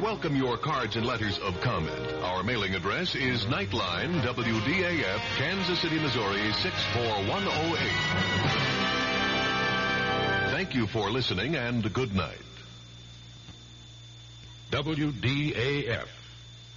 welcome your cards and letters of comment. Our mailing address is Nightline, WDAF, Kansas City, Missouri, 64108. Thank you for listening, and good night. WDAF,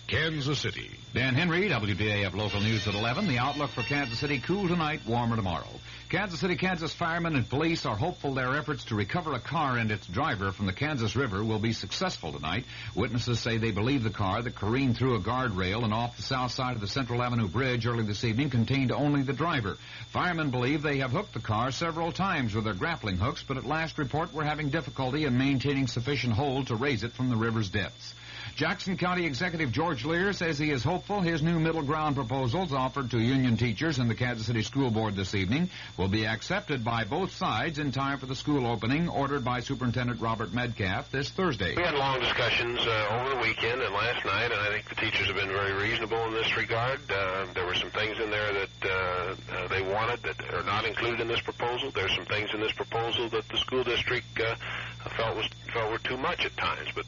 Kansas City. Dan Henry, WDAF Local News at 11. The outlook for Kansas City: cool tonight, warmer tomorrow. Kansas City, Kansas firemen and police are hopeful their efforts to recover a car and its driver from the Kansas River will be successful tonight. Witnesses say they believe the car that careened through a guardrail and off the south side of the Central Avenue Bridge early this evening contained only the driver. Firemen believe they have hooked the car several times with their grappling hooks, but at last report were having difficulty in maintaining sufficient hold to raise it from the river's depths. Jackson County Executive George Lear says he is hopeful his new middle ground proposals offered to union teachers and the Kansas City School Board this evening will be accepted by both sides in time for the school opening ordered by Superintendent Robert Metcalf this Thursday. We had long discussions over the weekend and last night, and I think the teachers have been very reasonable in this regard. There were some things in there that they wanted that are not included in this proposal. There's some things in this proposal that the school district felt were too much at times, but...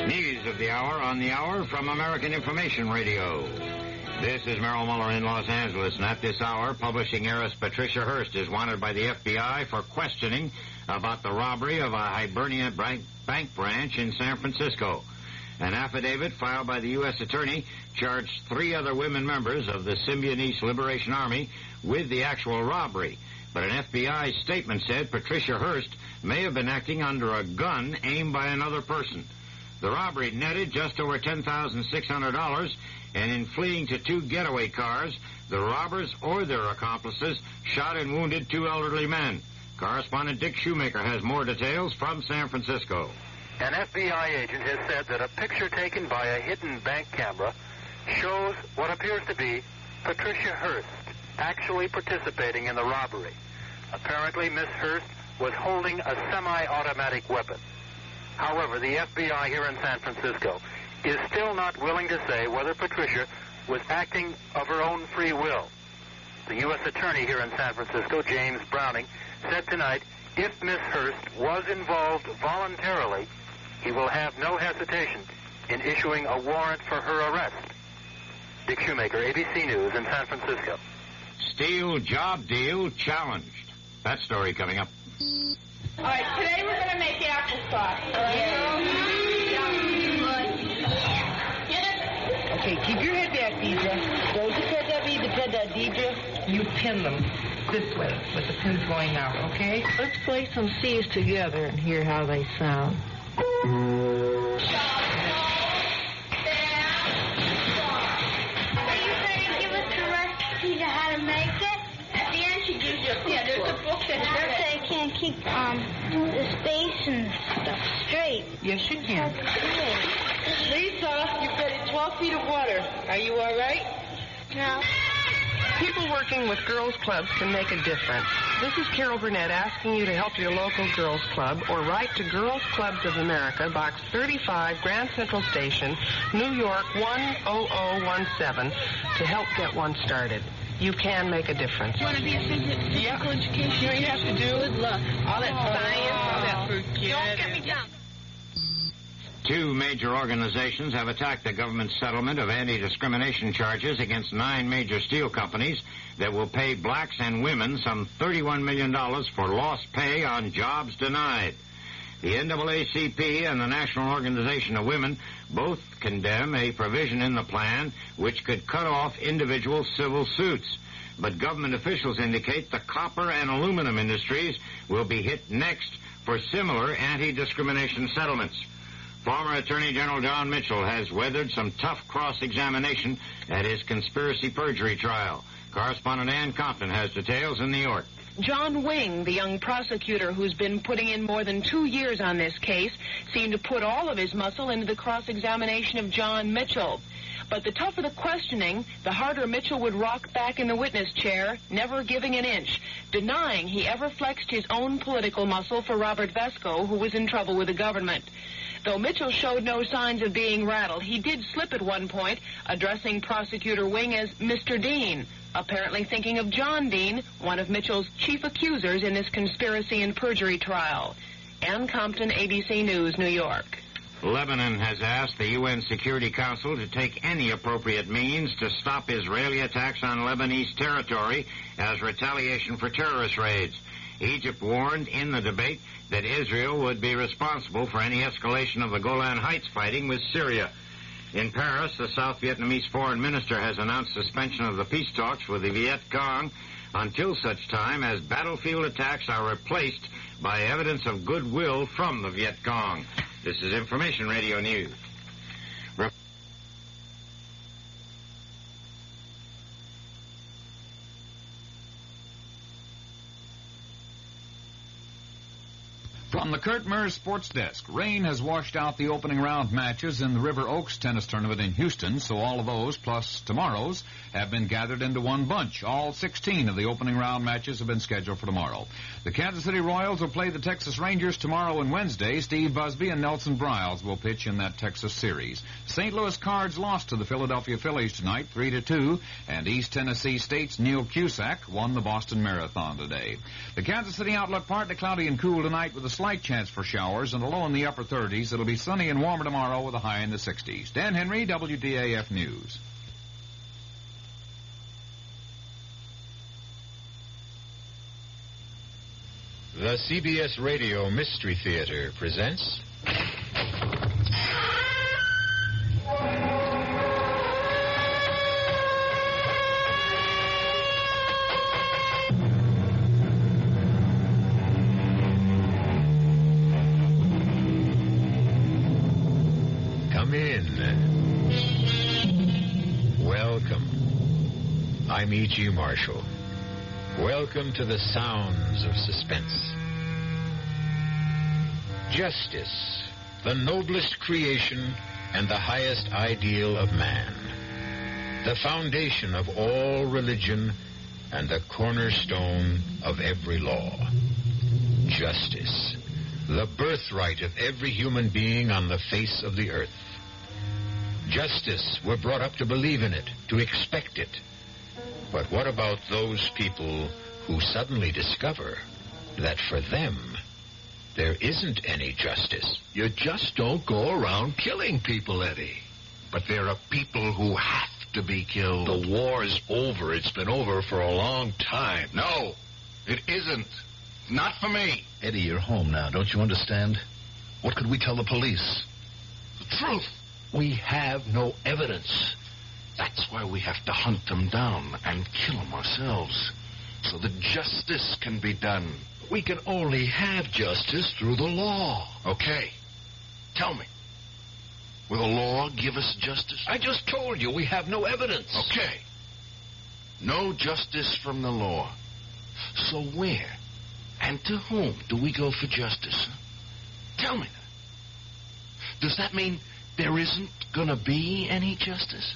News of the hour on the hour from American Information Radio. This is Merrill Muller in Los Angeles, and at this hour, publishing heiress Patricia Hearst is wanted by the FBI for questioning about the robbery of a Hibernia bank branch in San Francisco. An affidavit filed by the U.S. Attorney charged 3 other women members of the Symbionese Liberation Army with the actual robbery. But an FBI statement said Patricia Hearst may have been acting under a gun aimed by another person. The robbery netted just over $10,600, and in fleeing to 2 getaway cars, the robbers or their accomplices shot and wounded 2 elderly men. Correspondent Dick Shoemaker has more details from San Francisco. An FBI agent has said that a picture taken by a hidden bank camera shows what appears to be Patricia Hearst actually participating in the robbery. Apparently, Miss Hearst was holding a semi-automatic weapon. However, the FBI here in San Francisco is still not willing to say whether Patricia was acting of her own free will. The U.S. Attorney here in San Francisco, James Browning, said tonight if Miss Hearst was involved voluntarily, he will have no hesitation in issuing a warrant for her arrest. Dick Shoemaker, ABC News in San Francisco. Steel job deal challenged. That story coming up. All right, today we're going to make applesauce. Okay, keep your head back, Deidre. Those who said that be the Deidre, you pin them this way with the pins going out, okay? Let's play some C's together and hear how they sound. Are you going to give us the recipe to how to make it? At the end, she gives you a book. Yeah, there's a book that has it. I can't keep the space and stuff straight. Yes, you can. Lisa, you've got 12 feet of water. Are you all right? No. People working with girls' clubs can make a difference. This is Carol Burnett asking you to help your local girls' club or write to Girls Clubs of America, Box 35, Grand Central Station, New York 10017, to help get one started. You can make a difference. You want to be a physical education? You know what you have to do? Good luck. All that science, all that forget. Don't get me down. 2 major organizations have attacked the government's settlement of anti-discrimination charges against 9 major steel companies that will pay blacks and women some $31 million for lost pay on jobs denied. The NAACP and the National Organization of Women both condemn a provision in the plan which could cut off individual civil suits. But government officials indicate the copper and aluminum industries will be hit next for similar anti-discrimination settlements. Former Attorney General John Mitchell has weathered some tough cross-examination at his conspiracy perjury trial. Correspondent Ann Compton has details in New York. John Wing, the young prosecutor who's been putting in more than 2 years on this case, seemed to put all of his muscle into the cross-examination of John Mitchell. But the tougher the questioning, the harder Mitchell would rock back in the witness chair, never giving an inch, denying he ever flexed his own political muscle for Robert Vesco, who was in trouble with the government. Though Mitchell showed no signs of being rattled, he did slip at one point, addressing Prosecutor Wing as Mr. Dean, apparently thinking of John Dean, one of Mitchell's chief accusers in this conspiracy and perjury trial. Ann Compton, ABC News, New York. Lebanon has asked the UN Security Council to take any appropriate means to stop Israeli attacks on Lebanese territory as retaliation for terrorist raids. Egypt warned in the debate that Israel would be responsible for any escalation of the Golan Heights fighting with Syria. In Paris, the South Vietnamese foreign minister has announced suspension of the peace talks with the Viet Cong until such time as battlefield attacks are replaced by evidence of goodwill from the Viet Cong. This is Information Radio News. From the Kurt Murr Sports Desk, rain has washed out the opening round matches in the River Oaks tennis tournament in Houston, so all of those, plus tomorrow's, have been gathered into one bunch. All 16 of the opening round matches have been scheduled for tomorrow. The Kansas City Royals will play the Texas Rangers tomorrow and Wednesday. Steve Busby and Nelson Briles will pitch in that Texas series. St. Louis Cards lost to the Philadelphia Phillies tonight, 3-2, and East Tennessee State's Neil Cusack won the Boston Marathon today. The Kansas City outlook partly cloudy and cool tonight with a slight chance for showers and a low in the upper 30s. It'll be sunny and warmer tomorrow with a high in the 60s. Dan Henry, WDAF News. The CBS Radio Mystery Theater presents... Come in. Welcome. I'm E.G. Marshall. Welcome to the sounds of suspense. Justice, the noblest creation and the highest ideal of man. The foundation of all religion and the cornerstone of every law. Justice, the birthright of every human being on the face of the earth. Justice, we're brought up to believe in it, to expect it. But what about those people who suddenly discover that for them, there isn't any justice? You just don't go around killing people, Eddie. But there are people who have to be killed. The war's over. It's been over for a long time. No, it isn't. Not for me. Eddie, you're home now. Don't you understand? What could we tell the police? The truth. We have no evidence. That's why we have to hunt them down and kill them ourselves, so that justice can be done. We can only have justice through the law. Okay. Tell me. Will the law give us justice? I just told you we have no evidence. Okay. No justice from the law. So where and to whom do we go for justice? Tell me that. Does that mean there isn't going to be any justice?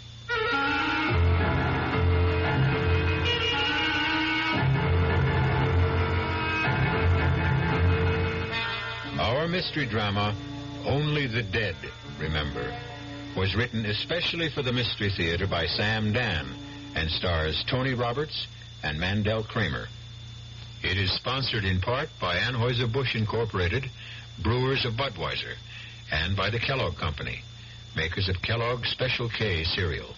Our mystery drama, Only the Dead Remember, was written especially for the Mystery Theater by Sam Dan and stars Tony Roberts and Mandel Kramer. It is sponsored in part by Anheuser-Busch Incorporated, Brewers of Budweiser, and by the Kellogg Company, makers of Kellogg's Special K cereal.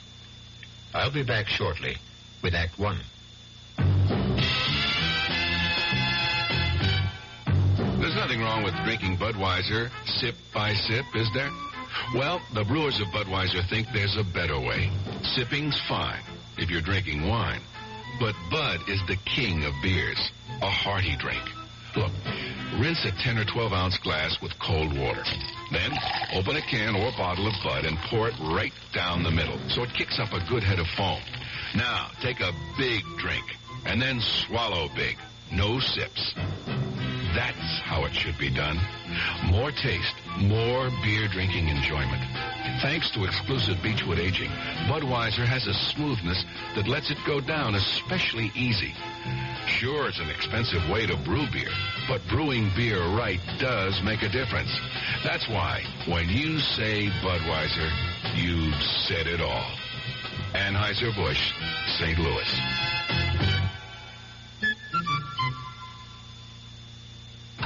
I'll be back shortly with Act One. There's nothing wrong with drinking Budweiser sip by sip, is there? Well, the brewers of Budweiser think there's a better way. Sipping's fine if you're drinking wine. But Bud is the king of beers, a hearty drink. Look, rinse a 10 or 12-ounce glass with cold water. Then open a can or bottle of Bud and pour it right down the middle so it kicks up a good head of foam. Now, take a big drink and then swallow big. No sips. That's how it should be done. More taste, more beer drinking enjoyment. Thanks to exclusive Beechwood aging, Budweiser has a smoothness that lets it go down especially easy. Sure, it's an expensive way to brew beer, but brewing beer right does make a difference. That's why when you say Budweiser, you've said it all. Anheuser-Busch, St. Louis.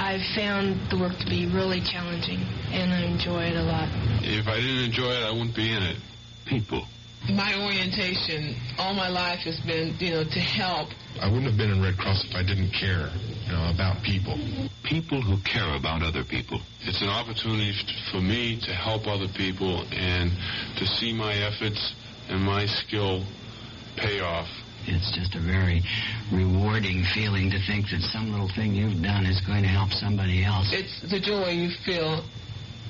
I've found the work to be really challenging, and I enjoy it a lot. If I didn't enjoy it, I wouldn't be in it. People. My orientation all my life has been, to help. I wouldn't have been in Red Cross if I didn't care, about people. People who care about other people. It's an opportunity for me to help other people and to see my efforts and my skill pay off. It's just a very rewarding feeling to think that some little thing you've done is going to help somebody else. It's the joy you feel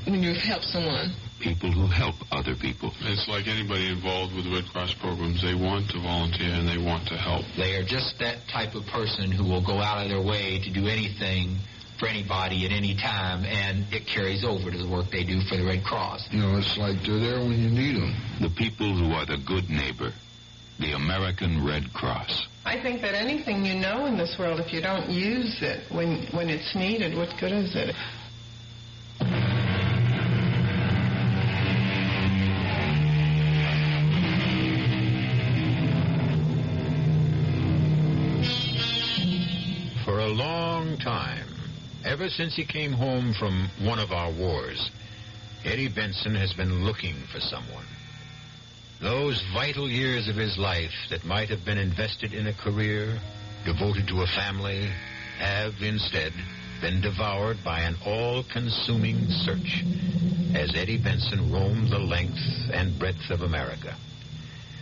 when you've helped someone. People who help other people. It's like anybody involved with Red Cross programs. They want to volunteer and they want to help. They are just that type of person who will go out of their way to do anything for anybody at any time, and it carries over to the work they do for the Red Cross. It's like they're there when you need them. The people who are the good neighbor. The American Red Cross. I think that anything you know in this world, if you don't use it when it's needed, what good is it? For a long time, ever since he came home from one of our wars, Eddie Benson has been looking for someone. Those vital years of his life that might have been invested in a career, devoted to a family, have instead been devoured by an all-consuming search as Eddie Benson roamed the length and breadth of America,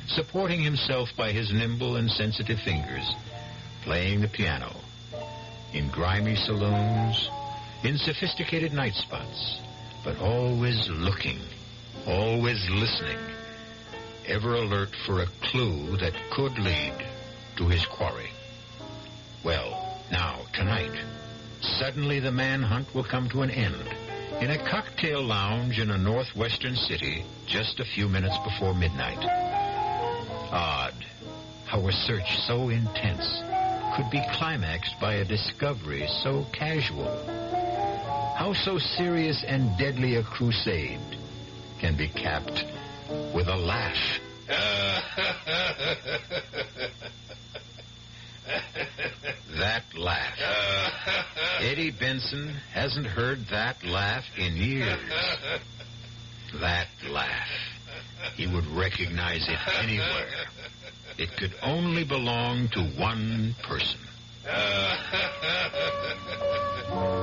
supporting himself by his nimble and sensitive fingers, playing the piano, in grimy saloons, in sophisticated night spots, but always looking, always listening, ever alert for a clue that could lead to his quarry. Well, now, tonight, suddenly the manhunt will come to an end in a cocktail lounge in a northwestern city just a few minutes before midnight. Odd how a search so intense could be climaxed by a discovery so casual. How so serious and deadly a crusade can be capped with a laugh. That laugh. Eddie Benson hasn't heard that laugh in years. That laugh. He would recognize it anywhere. It could only belong to one person.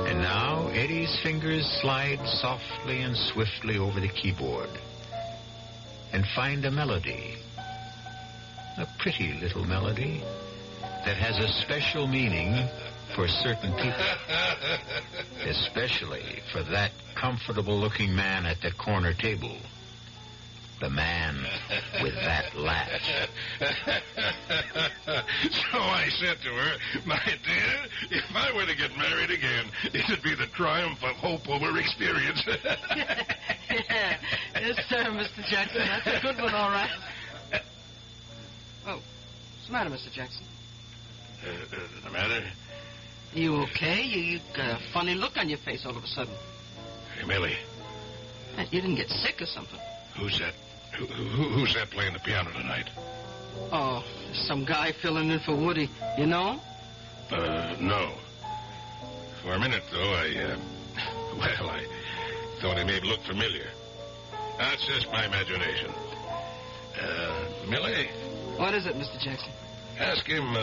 And now Eddie's fingers slide softly and swiftly over the keyboard and find a melody, a pretty little melody that has a special meaning for certain people, especially for that comfortable-looking man at the corner table, the man with that laugh. So I said to her, my dear, if I were to get married again, it'd be the triumph of hope over experience. Yes, sir, Mr. Jackson. That's a good one, all right. Oh, what's the matter, Mr. Jackson? The matter? You okay? You got a funny look on your face all of a sudden. Hey, Millie. You didn't get sick or something. Who's that? Who's that playing the piano tonight? Oh, some guy filling in for Woody. You know? No. For a minute, though, I thought he may have looked familiar. That's just my imagination. Millie? What is it, Mr. Jackson? Ask him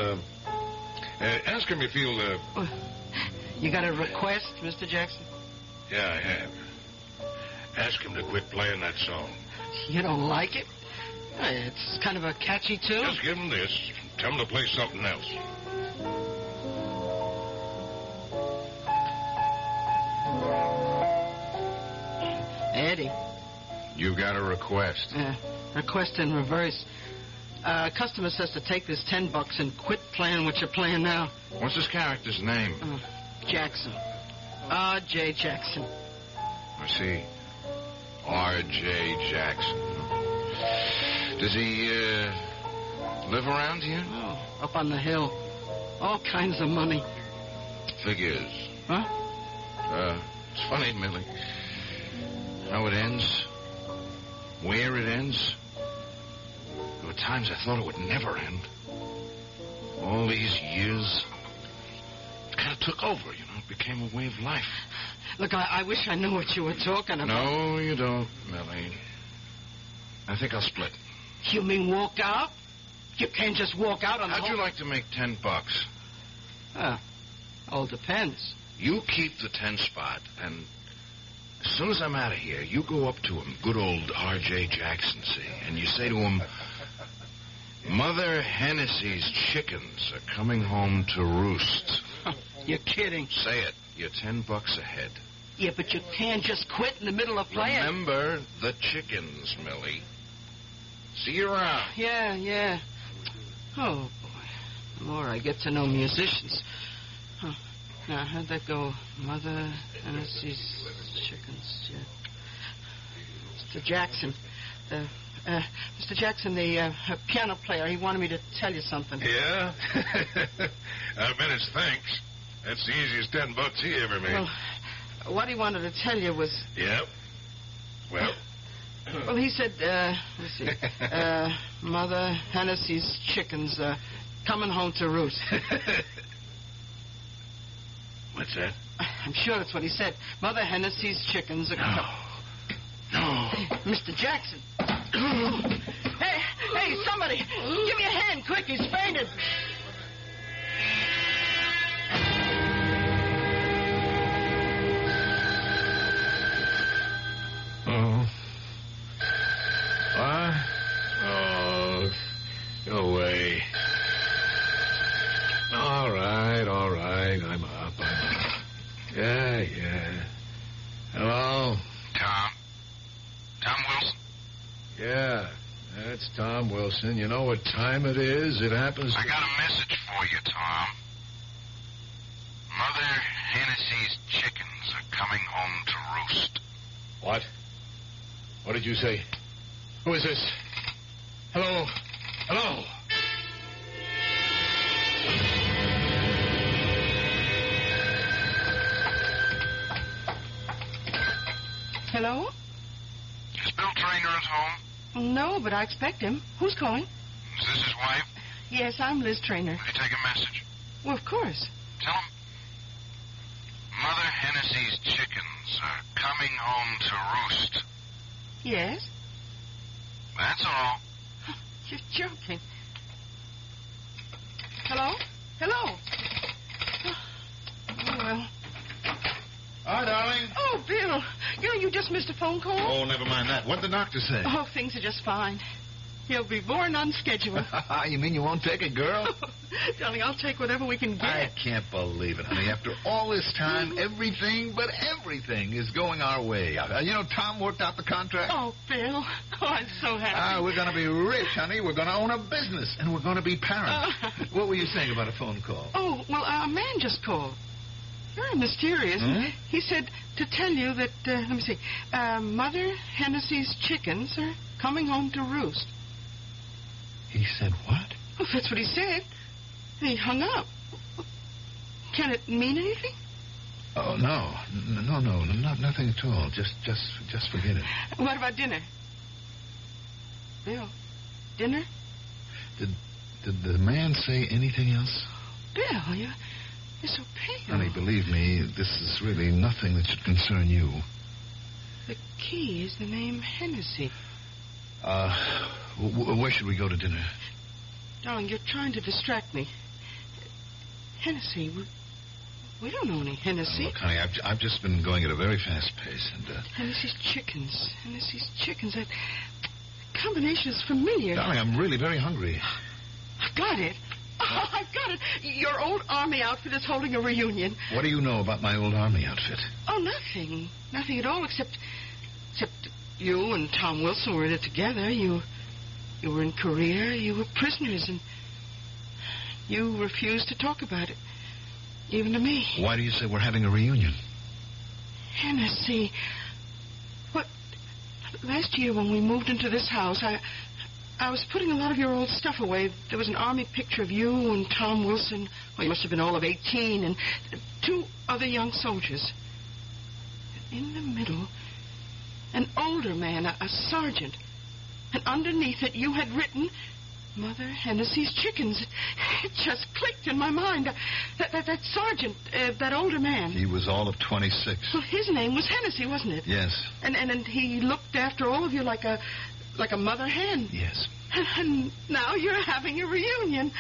if he'll, You got a request, Mr. Jackson? Yeah, I have. Ask him to quit playing that song. You don't like it? It's kind of a catchy tune. Just give him this. Tell him to play something else. Eddie. You got a request. Request in reverse. Customer says to take this $10 and quit playing what you're playing now. What's his character's name? Jackson. R.J. Jackson. I see. R.J. Jackson. Does he live around here? Oh, up on the hill. All kinds of money. Figures. Huh? It's funny, Millie. How it ends. Where it ends. There were times I thought it would never end. All these years. It's got to took over, you know. It became a way of life. Look, I wish I knew what you were talking about. No, you don't, Millie. I think I'll split. You mean walk out? You can't just walk out on the... How'd you like to make $10? All depends. You keep the 10 spot, and as soon as I'm out of here, you go up to him, good old R.J. Jackson, see, and you say to him, Mother Hennessy's chickens are coming home to roost. You're kidding. Say it. You're $10 ahead. Yeah, but you can't just quit in the middle of playing. Remember the chickens, Millie. See you around. Yeah. Oh, boy. The more I get to know musicians. Huh. Now, how'd that go? Mother Hennessy's chickens, yeah. Mr. Jackson. Mr. Jackson, the piano player, he wanted me to tell you something. Yeah? I bet it's thanks. That's the easiest $10 he ever made. Well, what he wanted to tell you was... Yep. Well... Well, he said, let's see, Mother Hennessy's chickens coming home to roost. What's that? I'm sure that's what he said. Mother Hennessy's chickens are... No. Mr. Jackson. Hey, somebody, give me a hand, quick, he's fainted. Oh. What? Oh, go away. All right. I'm up. Yeah. Hello? Tom Wilson? Yeah, that's Tom Wilson. You know what time it is? It happens to... I got a message for you, Tom. Mother Hennessy's chickens are coming home to roost. What? What did you say? Who is this? Hello? Hello? Is Bill Traynor at home? No, but I expect him. Who's calling? Is this his wife? Yes, I'm Liz Traynor. Will you take a message? Well, of course. Tell him Mother Hennessy's chickens are coming home to roost. Yes? That's all. You're joking. Hello? Oh, well. Hi, darling. Oh, Bill. You just missed a phone call? Oh, never mind that. What'd the doctor say? Oh, things are just fine. He'll be born on schedule. You mean you won't take it, girl? Darling, I'll take whatever we can get. I can't believe it, honey. After all this time, everything is going our way. Tom worked out the contract. Oh, Bill. Oh, I'm so happy. We're going to be rich, honey. We're going to own a business, and we're going to be parents. What were you saying about a phone call? Oh, well, a man just called. Very mysterious. Hmm? He said to tell you that, let me see, Mother Hennessy's chickens are coming home to roost. He said what? Well, that's what he said. He hung up. Can it mean anything? Oh, no, nothing at all. Just forget it. What about dinner? Bill, dinner? Did the man say anything else? Bill, you're so pale. Honey, believe me, this is really nothing that should concern you. The key is the name Hennessy. Where should we go to dinner? Darling, you're trying to distract me. Hennessy, we don't know any Hennessy. Look, honey, I've just been going at a very fast pace, and... Hennessy's chickens. That combination is familiar. Darling, I'm really very hungry. I've got it. Oh, I've got it. Your old army outfit is holding a reunion. What do you know about my old army outfit? Oh, nothing. Nothing at all, except you and Tom Wilson were in it together. You were in Korea. You were prisoners, and you refused to talk about it, even to me. Why do you say we're having a reunion? Hennessy. What? Last year when we moved into this house, I was putting a lot of your old stuff away. There was an army picture of you and Tom Wilson. Well, you must have been all of 18, and 2 other young soldiers. And in the middle, an older man, a sergeant. And underneath it, you had written, Mother Hennessy's chickens. It just clicked in my mind. That sergeant, that older man. He was all of 26. Well, his name was Hennessy, wasn't it? Yes. And he looked after all of you like a mother hen. Yes. And now you're having a reunion.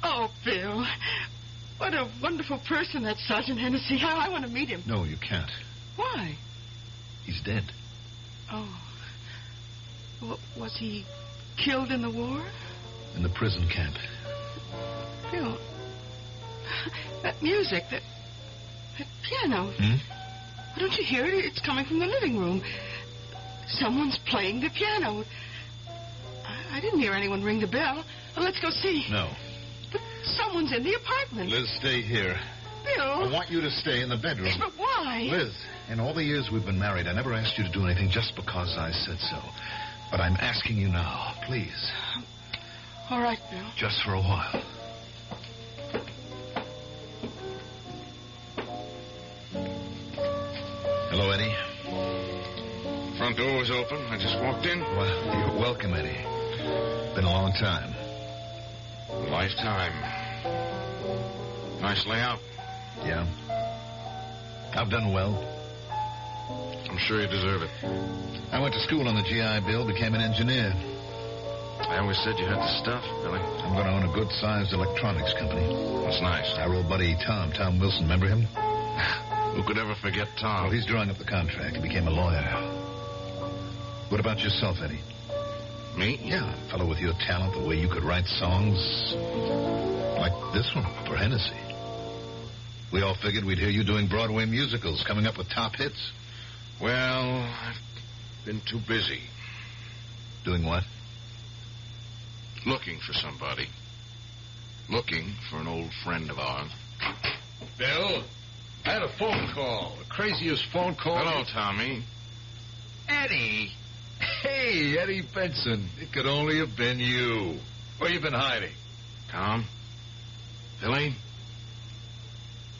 Oh, Bill, what a wonderful person that Sergeant Hennessy. I want to meet him. No, you can't. Why? He's dead. Oh. Was he killed in the war? In the prison camp. Bill, that music, that piano. Don't you hear it? It's coming from the living room. Someone's playing the piano. I didn't hear anyone ring the bell. Well, let's go see. No. But someone's in the apartment. Liz, stay here. Bill. I want you to stay in the bedroom. Yes, but why? Liz, in all the years we've been married, I never asked you to do anything just because I said so. But I'm asking you now, please. All right, Bill. Just for a while. Hello, Eddie. Front door was open. I just walked in. Well, you're welcome, Eddie. Been a long time. A lifetime. Nice layout. Yeah. I've done well. I'm sure you deserve it. I went to school on the GI Bill, became an engineer. I always said you had the stuff, Billy. I'm going to own a good-sized electronics company. That's nice. Our old buddy Tom Wilson, remember him? Who could ever forget Tom? Well, he's drawing up the contract. He became a lawyer. What about yourself, Eddie? Me? Yeah, a fellow with your talent, the way you could write songs like this one for Hennessy. We all figured we'd hear you doing Broadway musicals, coming up with top hits. Well, I've been too busy. Doing what? Looking for somebody. Looking for an old friend of ours. Bill, I had a phone call. The craziest phone call. Hello, Tommy. Eddie. Hey, Eddie Benson. It could only have been you. Where you been hiding? Tom? Billy?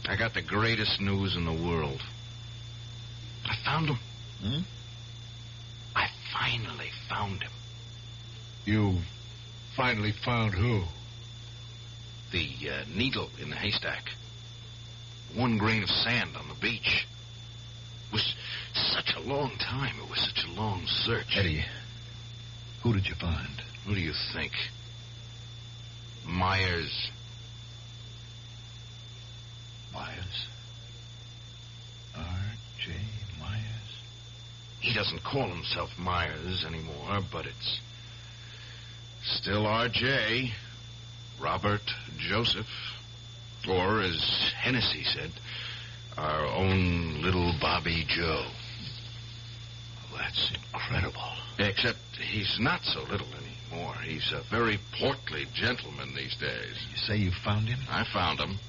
I got the greatest news in the world. I found him. I finally found him. You finally found who? The needle in the haystack. One grain of sand on the beach. It was such a long time. It was such a long search. Eddie, who did you find? Who do you think? Myers. Myers? R.J. Myers? He doesn't call himself Myers anymore, but it's still R.J. Robert Joseph. Or, as Hennessy said, our own little Bobby Joe. Well, that's incredible. Except he's not so little anymore. He's a very portly gentleman these days. You say you found him? I found him.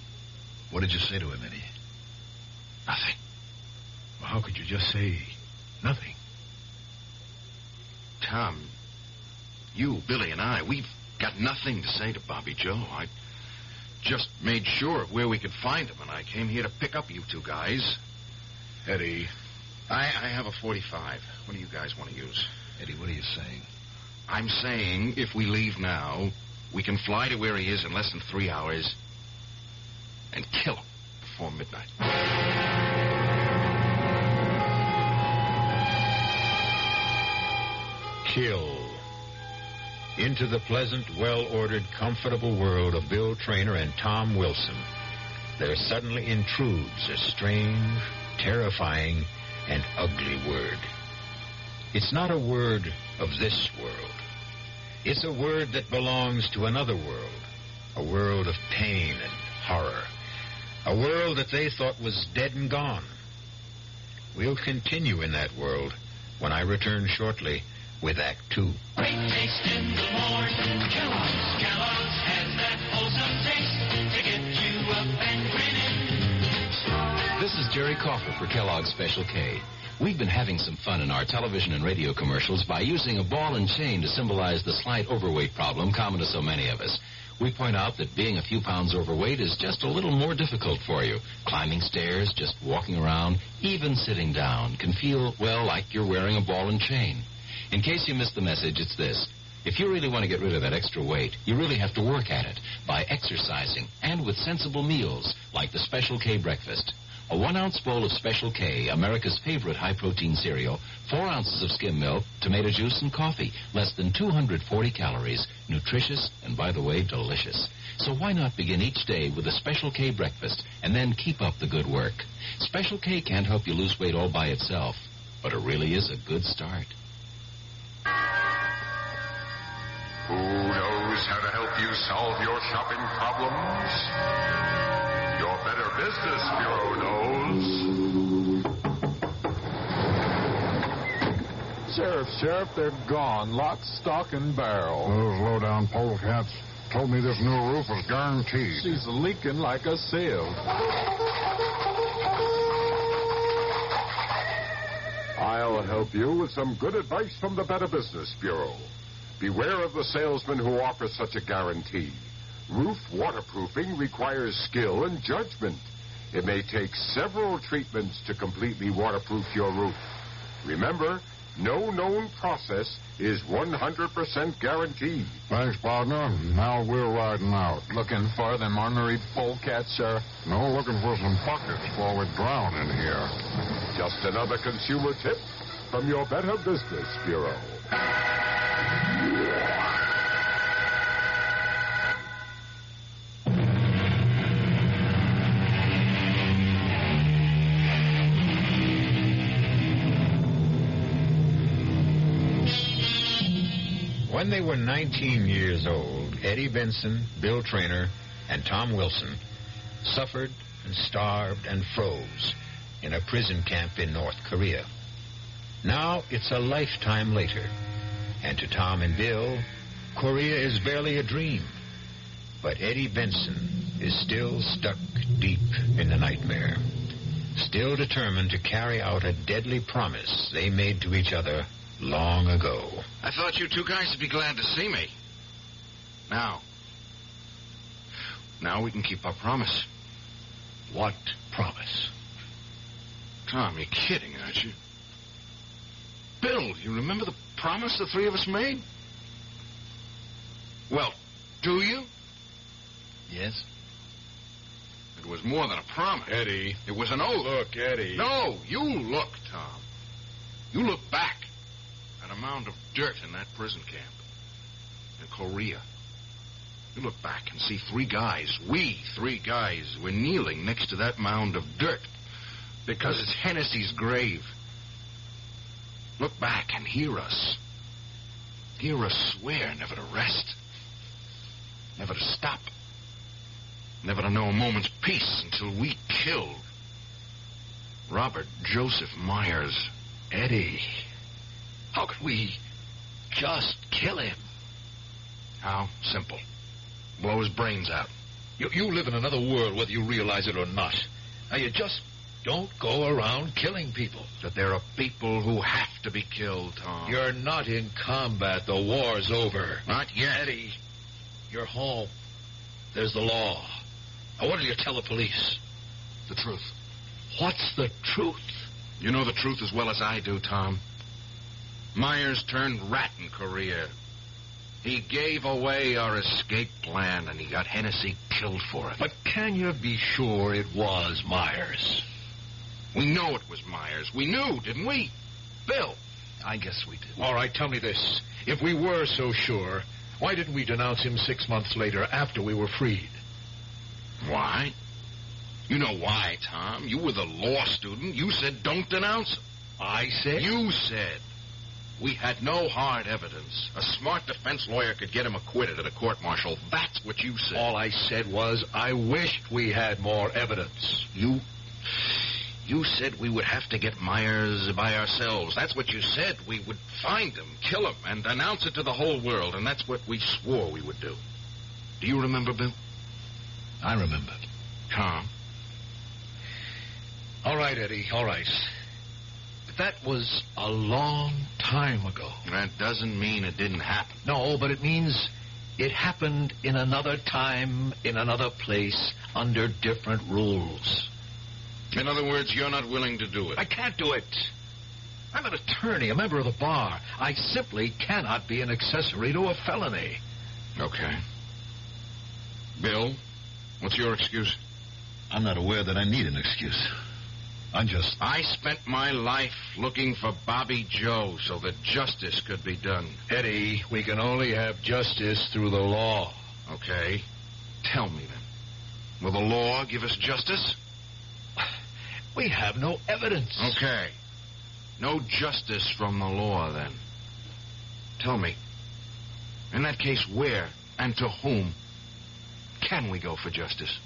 What did you say to him, Eddie? Nothing. Well, how could you just say nothing? Tom, you, Billy, and I, we've got nothing to say to Bobby Joe. I just made sure of where we could find him, and I came here to pick up you two guys. Eddie. I have a .45. What do you guys want to use? Eddie, what are you saying? I'm saying if we leave now, we can fly to where he is in less than 3 hours and kill him before midnight. Kill. Into the pleasant, well-ordered, comfortable world of Bill Traynor and Tom Wilson, there suddenly intrudes a strange, terrifying, and ugly word. It's not a word of this world. It's a word that belongs to another world, a world of pain and horror, a world that they thought was dead and gone. We'll continue in that world when I return shortly with Act 2. Great taste in the morning. Kellogg's has that wholesome taste to get you up and grinning. This is Jerry Coffer for Kellogg's Special K. We've been having some fun in our television and radio commercials by using a ball and chain to symbolize the slight overweight problem common to so many of us. We point out that being a few pounds overweight is just a little more difficult for you. Climbing stairs, just walking around, even sitting down can feel, well, like you're wearing a ball and chain. In case you missed the message, it's this. If you really want to get rid of that extra weight, you really have to work at it by exercising and with sensible meals like the Special K breakfast. A 1-ounce bowl of Special K, America's favorite high-protein cereal, 4 ounces of skim milk, tomato juice, and coffee. Less than 240 calories. Nutritious and, by the way, delicious. So why not begin each day with a Special K breakfast and then keep up the good work? Special K can't help you lose weight all by itself, but it really is a good start. Who knows how to help you solve your shopping problems? Your Better Business Bureau knows. Sheriff, they're gone. Lock, stock, and barrel. Those low-down polecats told me this new roof was guaranteed. She's leaking like a sieve. I'll help you with some good advice from the Better Business Bureau. Beware of the salesman who offers such a guarantee. Roof waterproofing requires skill and judgment. It may take several treatments to completely waterproof your roof. Remember, no known process is 100% guaranteed. Thanks, partner. Now we're riding out. Looking for them ornery polecats, Sheriff? No, looking for some buckets before we drown in here. Just another consumer tip from your Better Business Bureau. When they were 19 years old, Eddie Benson, Bill Traynor, and Tom Wilson suffered and starved and froze in a prison camp in North Korea. Now it's a lifetime later, and to Tom and Bill, Korea is barely a dream. But Eddie Benson is still stuck deep in the nightmare, still determined to carry out a deadly promise they made to each other long ago. I thought you two guys would be glad to see me. Now we can keep our promise. What promise? Tom, you're kidding, aren't you? Bill, you remember the promise the three of us made? Well, do you? Yes. It was more than a promise. Eddie. It was an oath. Look, Eddie. No, you look, Tom. You look back at a mound of dirt in that prison camp in Korea. You look back and see three guys, we three guys, were kneeling next to that mound of dirt because it's Hennessy's grave. Look back and hear us. Hear us swear never to rest, never to stop, never to know a moment's peace until we killed Robert Joseph Myers. Eddie, how could we just kill him? How? Simple. Blow his brains out. You live in another world, whether you realize it or not. Now, you just don't go around killing people. That there are people who have to be killed, Tom. You're not in combat. The war's over. Not yet. Eddie, you're home. There's the law. Now, what do you tell the police? The truth. What's the truth? You know the truth as well as I do, Tom. Myers turned rat in Korea. He gave away our escape plan, and he got Hennessy killed for it. But can you be sure it was Myers? We know it was Myers. We knew, didn't we? Bill. I guess we did. All right, tell me this. If we were so sure, why didn't we denounce him 6 months later after we were freed? Why? You know why, Tom. You were the law student. You said don't denounce him. I said? You said. We had no hard evidence. A smart defense lawyer could get him acquitted at a court-martial. That's what you said. All I said was I wished we had more evidence. You said we would have to get Myers by ourselves. That's what you said. We would find him, kill him, and announce it to the whole world. And that's what we swore we would do. Do you remember, Bill? I remember. Tom? All right, Eddie, all right. But that was a long time ago. That doesn't mean it didn't happen. No, but it means it happened in another time, in another place, under different rules. In other words, you're not willing to do it. I can't do it. I'm an attorney, a member of the bar. I simply cannot be an accessory to a felony. Okay. Bill, what's your excuse? I'm not aware that I need an excuse. I spent my life looking for Bobby Joe so that justice could be done. Eddie, we can only have justice through the law. Okay. Tell me then. Will the law give us justice? We have no evidence. Okay. No justice from the law, then. Tell me, in that case, where and to whom can we go for justice?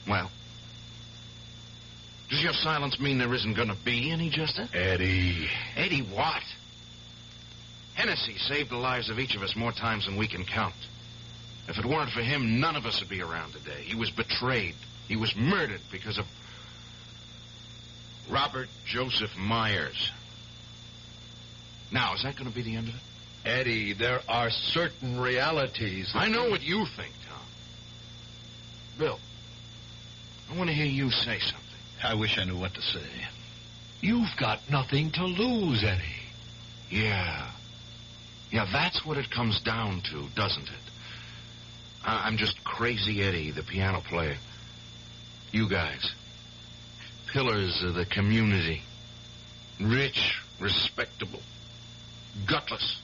Well, does your silence mean there isn't going to be any justice? Eddie. Eddie what? Hennessy saved the lives of each of us more times than we can count. If it weren't for him, none of us would be around today. He was betrayed. He was murdered because of Robert Joseph Myers. Now, is that going to be the end of it? Eddie, there are certain realities. I know what you think, Tom. Bill, I want to hear you say something. I wish I knew what to say. You've got nothing to lose, Eddie. Yeah. Yeah, that's what it comes down to, doesn't it? I'm just Crazy Eddie, the piano player. You guys, pillars of the community. Rich, respectable, gutless.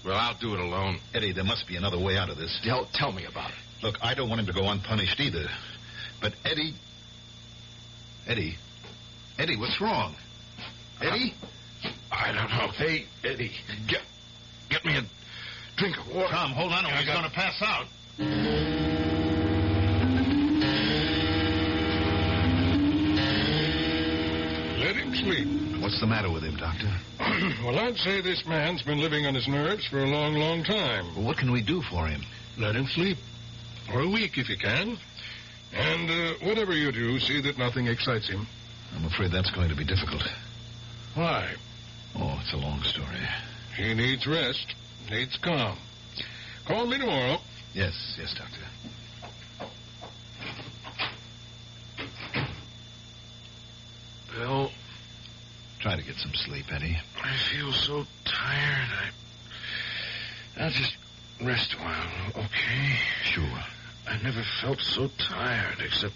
Well, I'll do it alone. Eddie, there must be another way out of this. Tell me about it. Look, I don't want him to go unpunished either. But Eddie, what's wrong? Eddie? I don't know. Hey, Eddie, get me a drink of water. Tom, hold on, or he's going to pass out. Let him sleep. What's the matter with him, Doctor? Well, I'd say this man's been living on his nerves for a long, long time. Well, what can we do for him? Let him sleep. For a week, if you can. And whatever you do, see that nothing excites him. I'm afraid that's going to be difficult. Why? Oh, it's a long story. He needs rest. Needs calm. Call me tomorrow. Yes, Doctor. Bill, try to get some sleep, Eddie. I feel so tired. I'll just rest a while, okay? Sure. I never felt so tired, except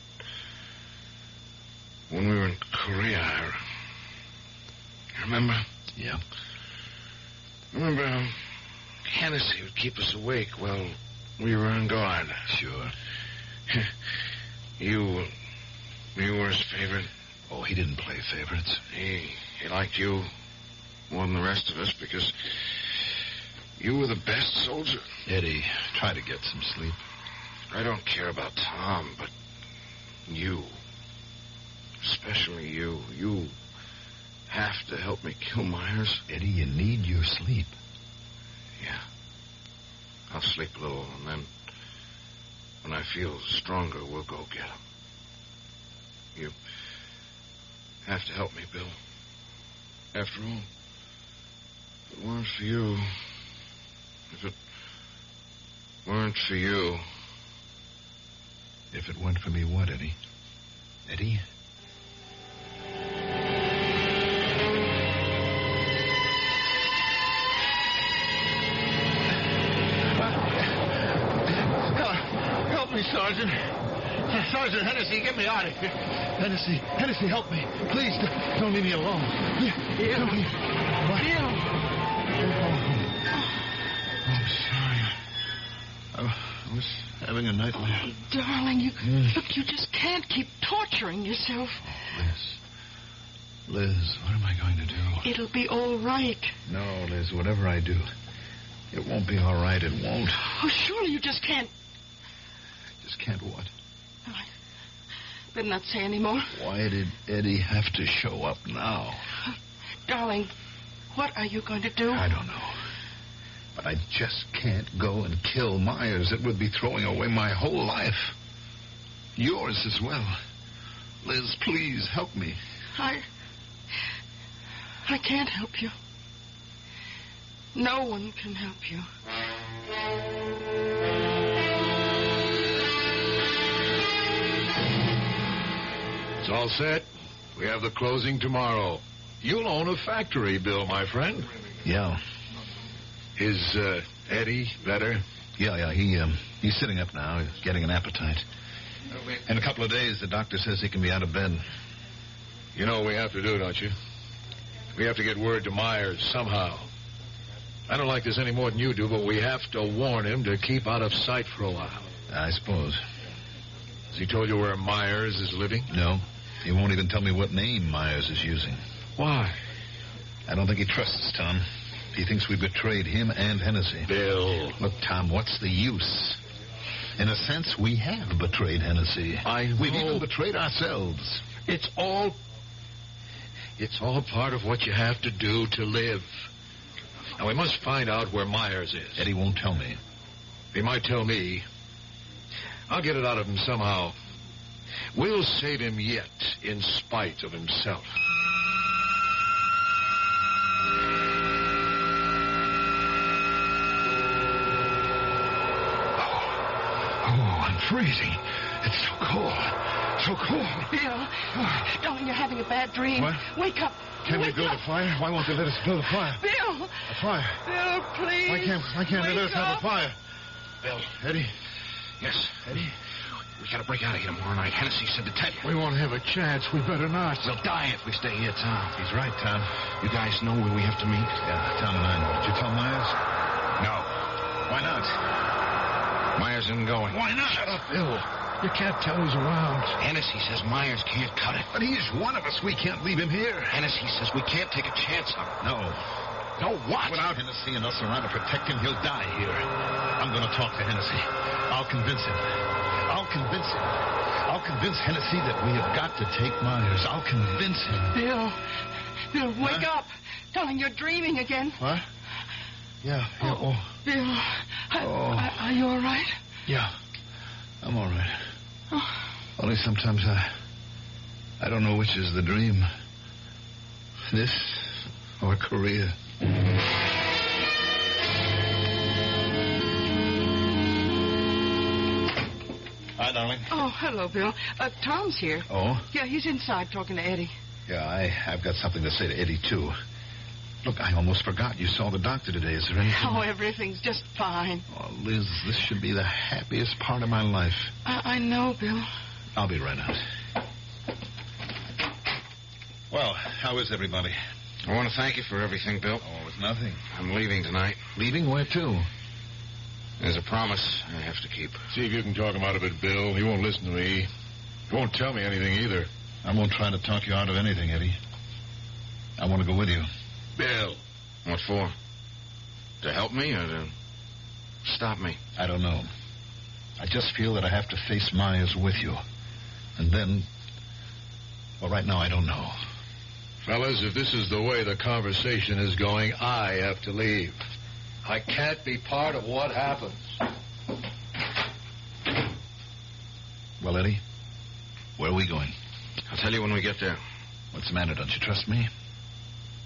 when we were in Korea. Remember? Yeah. Remember how Hennessy would keep us awake while we were on guard? Sure. You were his favorite. Oh, he didn't play favorites. He liked you more than the rest of us because you were the best soldier. Eddie, try to get some sleep. I don't care about Tom, but you, especially you have to help me kill Myers. Eddie, you need your sleep. Yeah. I'll sleep a little, and then when I feel stronger, we'll go get him. You have to help me, Bill. After all, if it weren't for you, if it weren't for you... If it weren't for me, what, Eddie? Eddie? Help me, Sergeant. Sergeant Hennessy, get me out of here. Hennessy, help me. Please, don't leave me alone. Bill. I'm sorry. I was having a nightmare. Darling, you just can't keep torturing yourself. Oh, Liz, what am I going to do? It'll be all right. No, Liz, whatever I do, it won't be all right. It won't. Oh, surely you just can't. Just can't what? I better not say any more. Why did Eddie have to show up now? Darling, what are you going to do? I don't know. But I just can't go and kill Myers. It would be throwing away my whole life. Yours as well. Liz, please help me. I can't help you. No one can help you. It's all set. We have the closing tomorrow. You'll own a factory, Bill, my friend. Yeah. Is Eddie better? Yeah, he's sitting up now. He's getting an appetite. In a couple of days, the doctor says he can be out of bed. You know what we have to do, don't you? We have to get word to Myers somehow. I don't like this any more than you do, but we have to warn him to keep out of sight for a while. I suppose. Has he told you where Myers is living? No. He won't even tell me what name Myers is using. Why? I don't think he trusts us, Tom. He thinks we betrayed him and Hennessy. Bill. Look, Tom, what's the use? In a sense, we have betrayed Hennessy. We've even betrayed ourselves. It's all part of what you have to do to live. Now, we must find out where Myers is. Eddie won't tell me. He might tell me. I'll get it out of him somehow. We'll save him yet, in spite of himself. Oh, I'm freezing. It's so cold. So cold. Bill, darling, you're having a bad dream. What? Wake up. Can we Wake build up. a fire? Why won't they let us build a fire? Bill. A fire? Bill, please. Why can't they let us have a fire? Bill. Eddie? Yes, Eddie? We gotta break out of here tomorrow night. Hennessy said to tell you. We won't have a chance. We better not. We'll die if we stay here, Tom. He's right, Tom. You guys know where we have to meet? Yeah, Tom and I know. Did you tell Myers? No. Why not? Myers isn't going. Why not? Shut up, Bill. You can't tell who's around. Hennessy says Myers can't cut it. But he's one of us. We can't leave him here. Hennessy says we can't take a chance on him. No. No, what? Without Hennessy and us around to protect him, he'll die here. I'm going to talk to Hennessy. I'll convince him. I'll convince Hennessy that we have got to take Myers. I'll convince him. Bill, wake up. Darling, you're dreaming again. What? Yeah. Oh. Bill, are you all right? Yeah. I'm all right. Oh. Only sometimes I don't know which is the dream. This or Korea. Hi, darling. Oh, hello, Bill. Tom's here. Oh? Yeah, he's inside talking to Eddie. Yeah, I've got something to say to Eddie, too. Look, I almost forgot you saw the doctor today. Is there anything? Oh, everything's just fine. Oh, Liz, this should be the happiest part of my life. I know, Bill. I'll be right out. Well, how is everybody? I want to thank you for everything, Bill. Oh, it's nothing. I'm leaving tonight. Leaving? Where to? There's a promise I have to keep. See if you can talk him out of it, Bill. He won't listen to me. He won't tell me anything either. I won't try to talk you out of anything, Eddie. I want to go with you. Bill. What for? To help me or to stop me? I don't know. I just feel that I have to face Myers with you. And then... Well, right now, I don't know. Fellas, if this is the way the conversation is going, I have to leave. I can't be part of what happens. Well, Eddie, where are we going? I'll tell you when we get there. What's the matter? Don't you trust me?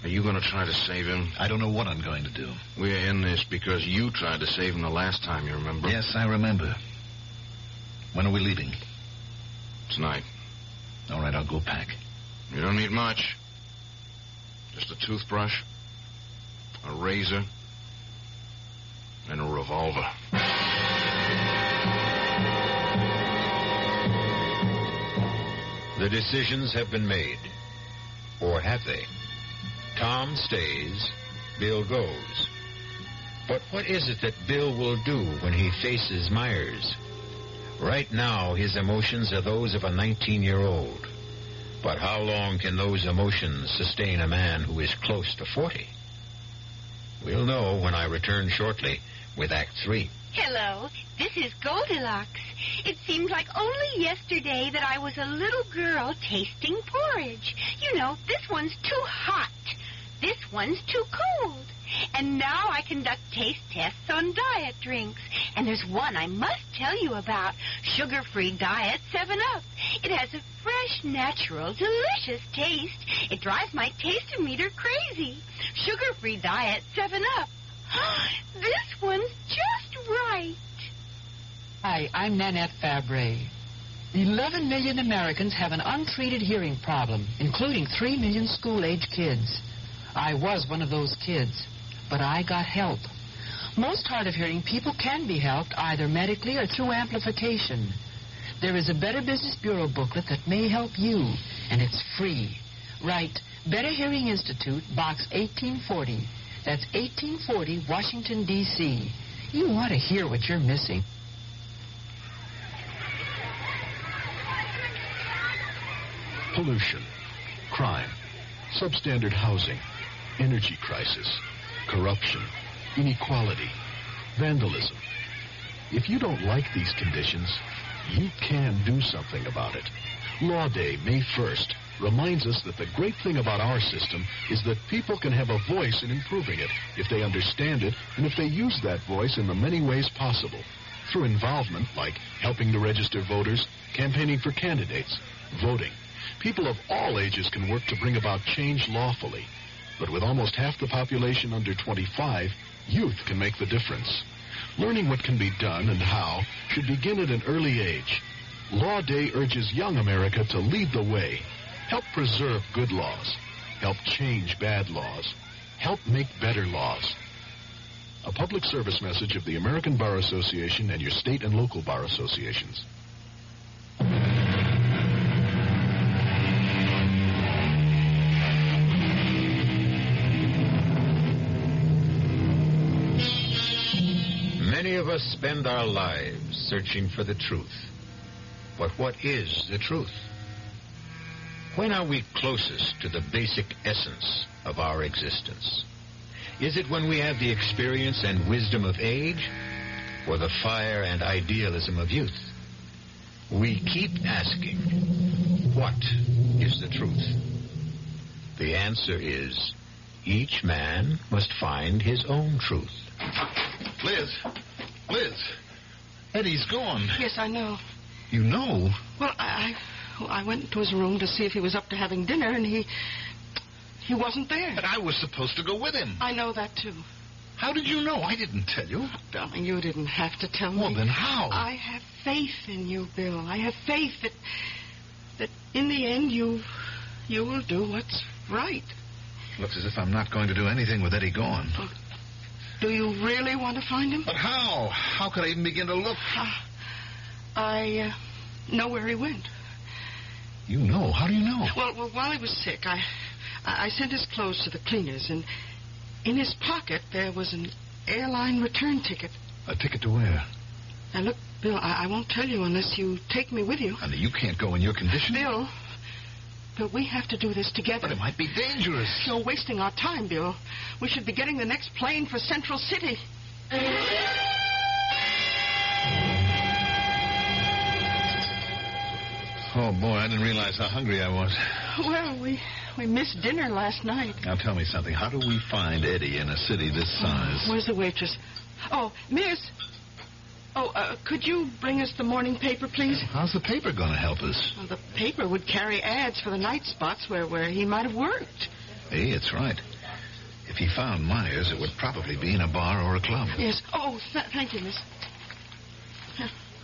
Are you going to try to save him? I don't know what I'm going to do. We're in this because you tried to save him the last time, you remember? Yes, I remember. When are we leaving? Tonight. All right, I'll go pack. You don't need much. Just a toothbrush, a razor, and a revolver. The decisions have been made. Or have they? Tom stays, Bill goes. But what is it that Bill will do when he faces Myers? Right now, his emotions are those of a 19-year-old. But how long can those emotions sustain a man who is close to 40? We'll know when I return shortly with Act 3. Hello, this is Goldilocks. It seems like only yesterday that I was a little girl tasting porridge. You know, this one's too hot. This one's too cold. And now I conduct taste tests on diet drinks. And there's one I must tell you about. Sugar-free Diet 7-Up. It has a fresh, natural, delicious taste. It drives my taste-o-meter crazy. Sugar-free Diet 7-Up. This one's just right. Hi, I'm Nanette Fabre. 11 million Americans have an untreated hearing problem, including 3 million school-age kids. I was one of those kids, but I got help. Most hard of hearing people can be helped either medically or through amplification. There is a Better Business Bureau booklet that may help you, and it's free. Write Better Hearing Institute, Box 1840. That's 1840, Washington, D.C. You want to hear what you're missing. Pollution, crime, substandard housing, energy crisis, corruption, inequality, vandalism. If you don't like these conditions, you can do something about it. Law Day, May 1st, reminds us that the great thing about our system is that people can have a voice in improving it if they understand it and if they use that voice in the many ways possible. Through involvement like helping to register voters, campaigning for candidates, voting. People of all ages can work to bring about change lawfully. But with almost half the population under 25, youth can make the difference. Learning what can be done and how should begin at an early age. Law Day urges young America to lead the way. Help preserve good laws. Help change bad laws. Help make better laws. A public service message of the American Bar Association and your state and local bar associations. Many of us spend our lives searching for the truth. But what is the truth? When are we closest to the basic essence of our existence? Is it when we have the experience and wisdom of age, or the fire and idealism of youth? We keep asking, what is the truth? The answer is, each man must find his own truth. Liz, Eddie's gone. Yes, I know. You know? Well, I went to his room to see if he was up to having dinner, and he wasn't there. But I was supposed to go with him. I know that, too. How did you know? I didn't tell you. Darling, you didn't have to tell me. Well, then how? I have faith in you, Bill. I have faith that in the end you will do what's right. Looks as if I'm not going to do anything with Eddie gone. Do you really want to find him? But how? How could I even begin to look? I know where he went. You know? How do you know? Well, while he was sick, I sent his clothes to the cleaners, and in his pocket there was an airline return ticket. A ticket to where? Now, look, Bill, I won't tell you unless you take me with you. Honey, you can't go in your condition. Bill, we have to do this together. But it might be dangerous. You're wasting our time, Bill. We should be getting the next plane for Central City. Oh, boy, I didn't realize how hungry I was. Well, we missed dinner last night. Now, tell me something. How do we find Eddie in a city this size? Where's the waitress? Oh, miss. Oh, could you bring us the morning paper, please? How's the paper going to help us? Well, the paper would carry ads for the night spots where he might have worked. Hey, it's right. If he found Myers, it would probably be in a bar or a club. Yes. Oh, thank you, miss.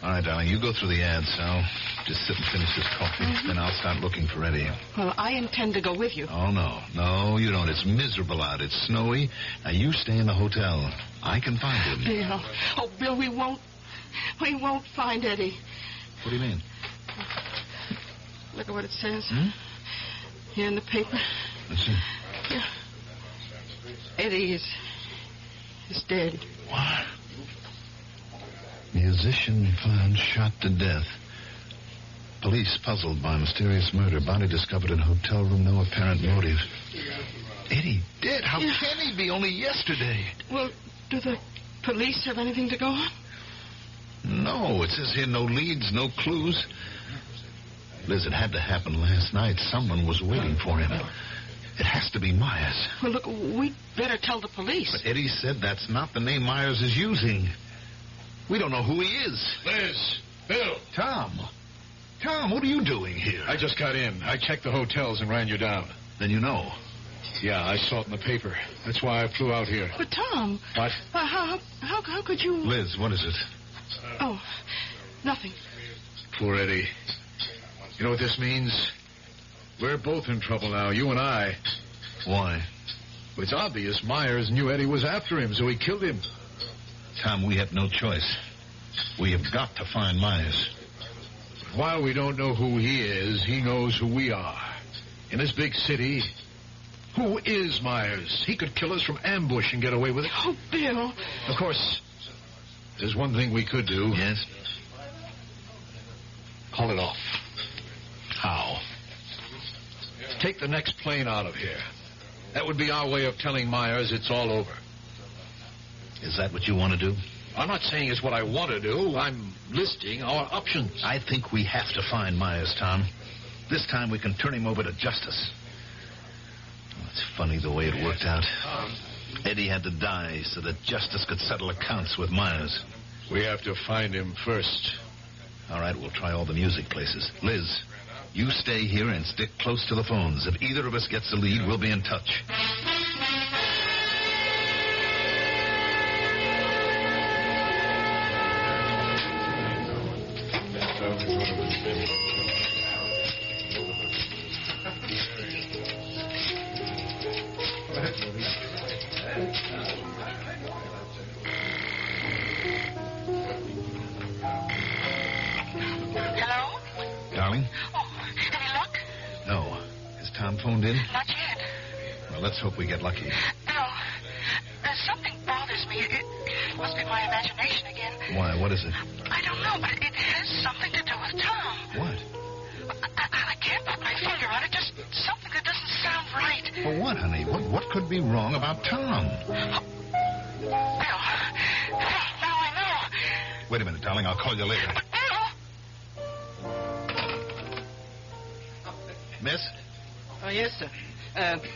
All right, darling, you go through the ads, Sal. Just sit and finish this coffee. Mm-hmm. Then I'll start looking for Eddie. Well, I intend to go with you. Oh, no. No, you don't. It's miserable out. It's snowy. Now, you stay in the hotel. I can find him. Bill. Oh, Bill, we won't find Eddie. What do you mean? Look at what it says. Hmm? Here in the paper. Let's see. Yeah. Eddie is dead. What? Musician found shot to death. Police puzzled by mysterious murder. Body discovered in hotel room. No apparent motive. Eddie dead? How can he be? Only yesterday. Well, do the police have anything to go on? No, it says here no leads, no clues. Liz, it had to happen last night. Someone was waiting for him. It has to be Myers. Well, look, we'd better tell the police. But Eddie said that's not the name Myers is using. We don't know who he is. Liz, Bill. Tom, what are you doing here? I just got in. I checked the hotels and ran you down. Then you know. Yeah, I saw it in the paper. That's why I flew out here. But, Tom... What? How could you... Liz, what is it? Oh, nothing. Poor Eddie. You know what this means? We're both in trouble now, you and I. Why? It's obvious Myers knew Eddie was after him, so he killed him. Tom, we have no choice. We have got to find Myers. While we don't know who he is, he knows who we are. In this big city, who is Myers? He could kill us from ambush and get away with it. Oh, Bill. Of course, there's one thing we could do. Yes? Call it off. How? Take the next plane out of here. That would be our way of telling Myers it's all over. Is that what you want to do? I'm not saying it's what I want to do. I'm listing our options. I think we have to find Myers, Tom. This time we can turn him over to justice. Oh, it's funny the way it worked out. Eddie had to die so that justice could settle accounts with Myers. We have to find him first. All right, we'll try all the music places. Liz, you stay here and stick close to the phones. If either of us gets the lead, we'll be in touch. Hello? Darling? Oh, any luck? No. Has Tom phoned in? Not yet. Well, let's hope we get lucky. Bill, something bothers me. It must be my imagination again. Why? What is it? I don't know, but it has something to do with Tom. What? I can't put my finger on it. Just something that doesn't sound right. For what, honey? What could be wrong about Tom? Bill, now I know. Wait a minute, darling. I'll call you later. Miss? Oh, yes, sir.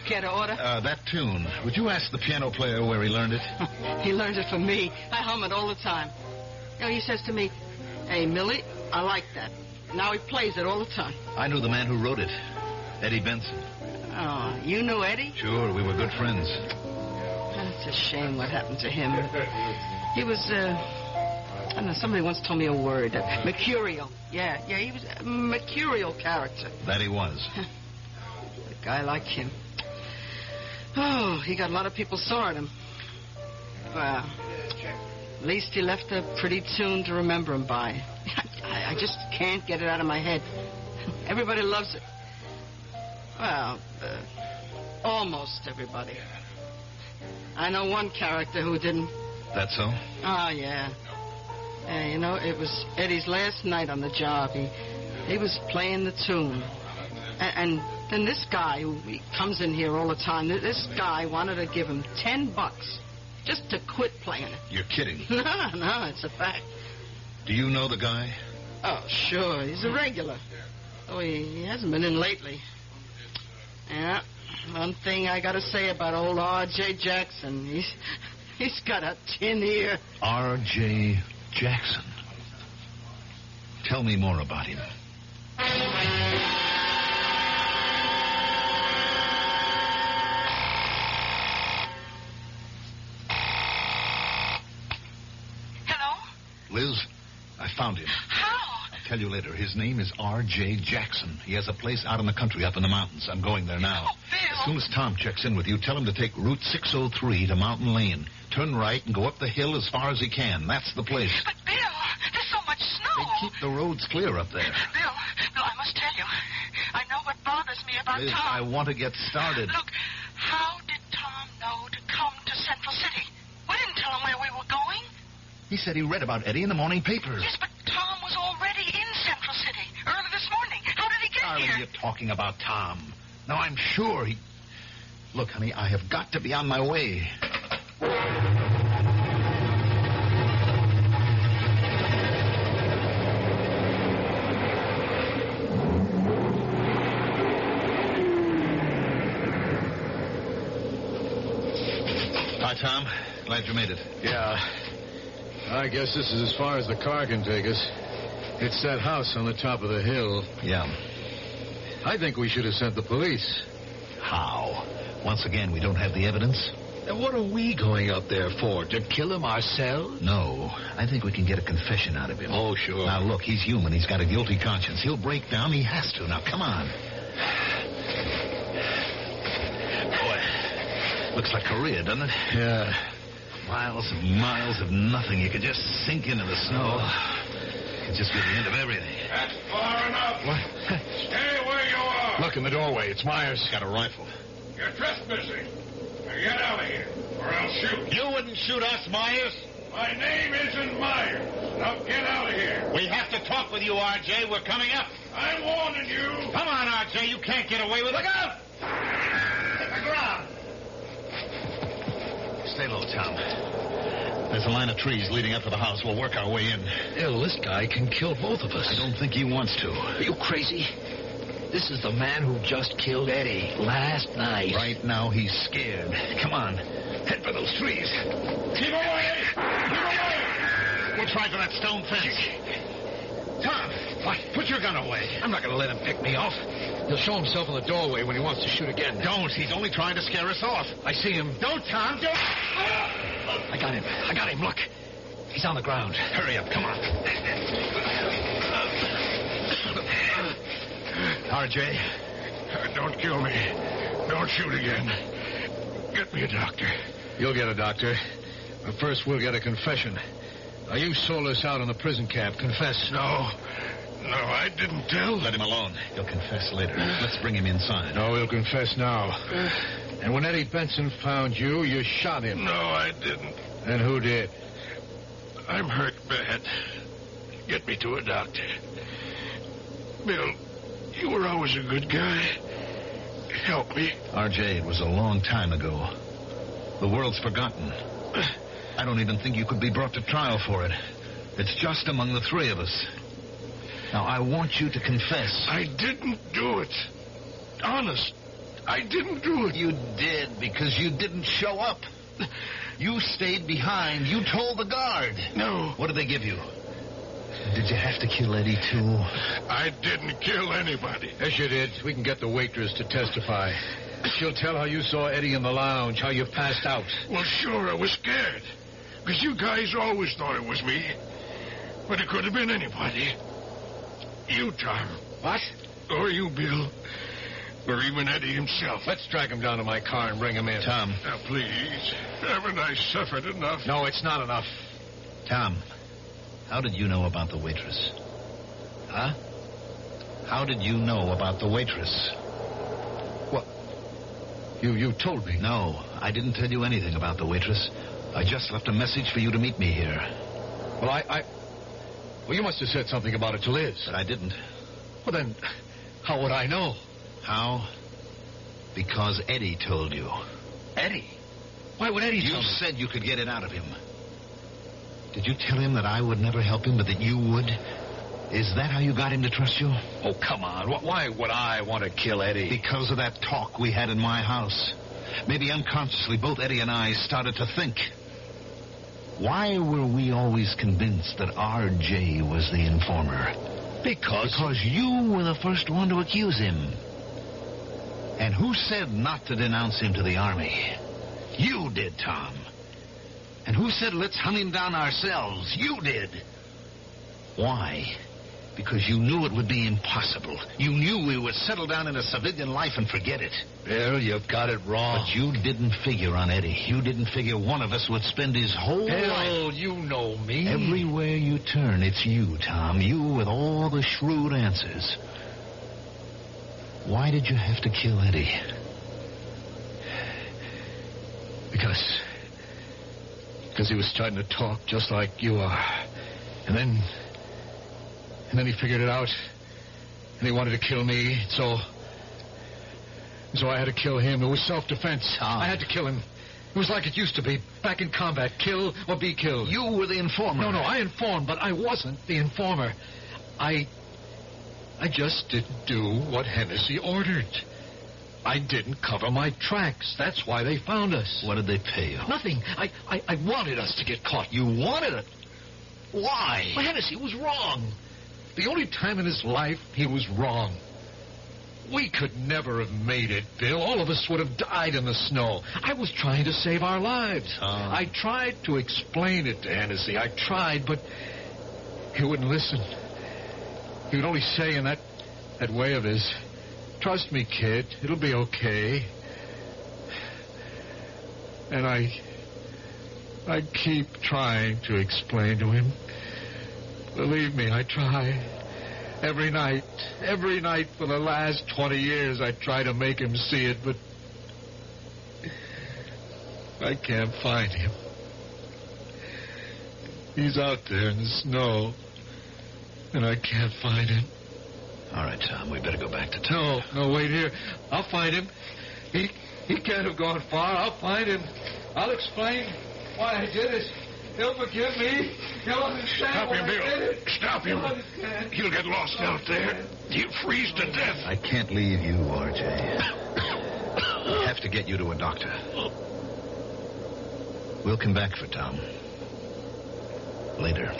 Care to order? That tune. Would you ask the piano player where he learned it? He learns it from me. I hum it all the time. You know, he says to me, "Hey, Millie, I like that." Now he plays it all the time. I knew the man who wrote it, Eddie Benson. Oh, you knew Eddie? Sure, we were good friends. It's a shame what happened to him. He was, I don't know, somebody once told me a word. Mercurial. Yeah, he was a mercurial character. That he was. A guy like him. Oh, he got a lot of people sore at him. Well, at least he left a pretty tune to remember him by. I just can't get it out of my head. Everybody loves it. Well, almost everybody. I know one character who didn't. That so? Oh, yeah. Yeah, you know, it was Eddie's last night on the job. He was playing the tune. And then this guy who comes in here all the time, this guy wanted to give him $10 just to quit playing it. You're kidding. No, it's a fact. Do you know the guy? Oh, sure. He's a regular. Oh, he hasn't been in lately. Yeah. One thing I got to say about old R.J. Jackson, he's got a tin ear. R.J. Jackson. Tell me more about him. Hello? Liz, I found him. How? I'll tell you later. His name is R.J. Jackson. He has a place out in the country up in the mountains. I'm going there now. Oh, Bill. As soon as Tom checks in with you, tell him to take Route 603 to Mountain Lane. Turn right and go up the hill as far as he can. That's the place. But, Bill, there's so much snow. They keep the roads clear up there. Bill, I must tell you. I know what bothers me about Liz, Tom. I want to get started. Look, how did Tom know to come to Central City? We didn't tell him where we were going. He said he read about Eddie in the morning papers. Yes, but Tom was already in Central City early this morning. How did he get Darling, here? you're talking about Tom. Now, I'm sure he... Look, honey, I have got to be on my way. Hi, Tom. Glad you made it. Yeah. I guess this is as far as the car can take us. It's that house on the top of the hill. Yeah. I think we should have sent the police. How? Once again, we don't have the evidence? And what are we going up there for? To kill him ourselves? No. I think we can get a confession out of him. Oh, sure. Now, look, he's human. He's got a guilty conscience. He'll break down. He has to. Now, come on. Boy, looks like Korea, doesn't it? Yeah. Miles and miles of nothing. You could just sink into the snow. It could just be the end of everything. That's far enough. What? Stay where you are. Look in the doorway. It's Myers. He's got a rifle. You're trespassing. Now get out of here, or I'll shoot. You wouldn't shoot us, Myers. My name isn't Myers. Now get out of here. We have to talk with you, R.J. We're coming up. I'm warning you. Come on, R.J. You can't get away with it. Look out! Hit the ground. Stay low, Tom. There's a line of trees leading up to the house. We'll work our way in. Hell, this guy can kill both of us. I don't think he wants to. Are you crazy? This is the man who just killed Eddie last night. Right now, he's scared. Come on. Head for those trees. Keep away! Keep away! We'll try for that stone fence. Tom, what? Put your gun away. I'm not going to let him pick me off. He'll show himself in the doorway when he wants to shoot again. Don't. He's only trying to scare us off. I see him. Don't, Tom. Don't. I got him. I got him. Look. He's on the ground. Hurry up. Come on. R.J. Don't kill me. Don't shoot again. Get me a doctor. You'll get a doctor. But first, we'll get a confession. Now, you sold us out in the prison camp. Confess. No, I didn't tell. Let him alone. He'll confess later. Let's bring him inside. No, he'll confess now. And when Eddie Benson found you, you shot him. No, I didn't. Then who did? I'm hurt bad. Get me to a doctor. Bill, you were always a good guy. Help me. R.J., it was a long time ago. The world's forgotten. I don't even think you could be brought to trial for it. It's just among the three of us. Now, I want you to confess. I didn't do it. Honest, I didn't do it. You did, because you didn't show up. You stayed behind. You told the guard. No. What did they give you? Did you have to kill Eddie, too? I didn't kill anybody. Yes, you did. We can get the waitress to testify. She'll tell how you saw Eddie in the lounge, how you passed out. Well, sure, I was scared. Because you guys always thought it was me. But it could have been anybody. You, Tom. What? Or you, Bill. Or even Eddie himself. Let's drag him down to my car and bring him in. Tom. Now, please. Haven't I suffered enough? No, it's not enough. Tom, how did you know about the waitress? Huh? How did you know about the waitress? What? You told me. No, I didn't tell you anything about the waitress. I just left a message for you to meet me here. Well, Well, you must have said something about it to Liz. But I didn't. Well, then, how would I know? How? Because Eddie told you. Eddie? Why would Eddie tell me? You said you could get it out of him. Did you tell him that I would never help him, but that you would? Is that how you got him to trust you? Oh, come on. Why would I want to kill Eddie? Because of that talk we had in my house. Maybe unconsciously, both Eddie and I started to think. Why were we always convinced that R.J. was the informer? Because you were the first one to accuse him. And who said not to denounce him to the army? You did, Tom. And who said let's hunt him down ourselves? You did. Why? Because you knew it would be impossible. You knew we would settle down into civilian life and forget it. Bill, you've got it wrong. But you didn't figure on Eddie. You didn't figure one of us would spend his whole life. Bill, you know me. Everywhere you turn, it's you, Tom. You with all the shrewd answers. Why did you have to kill Eddie? Because he was starting to talk just like you are. And then he figured it out. And he wanted to kill me. So I had to kill him. It was self-defense. Tom. I had to kill him. It was like it used to be. Back in combat. Kill or be killed. You were the informer. No, I informed, but I wasn't the informer. I just didn't do what Hennessy ordered. I didn't cover my tracks. That's why they found us. What did they pay you? Nothing. I wanted us to get caught. You wanted it? Why? Well, Hennessy was wrong. The only time in his life he was wrong. We could never have made it, Bill. All of us would have died in the snow. I was trying to save our lives. I tried to explain it to Hennessy. I tried, but he wouldn't listen. He would only say in that way of his, "Trust me, kid. It'll be okay." And I keep trying to explain to him. Believe me, I try. Every night for the last 20 years, I try to make him see it, but I can't find him. He's out there in the snow, and I can't find him. All right, Tom, we better go back to town. No, wait here. I'll find him. He can't have gone far. I'll find him. I'll explain why I did it. He'll forgive me. He'll understand. Stop him, why I did Bill. it. Stop him. He'll understand. He'll get lost out there. He'll freeze to death. I can't leave you, RJ. I have to get you to a doctor. We'll come back for Tom. Later.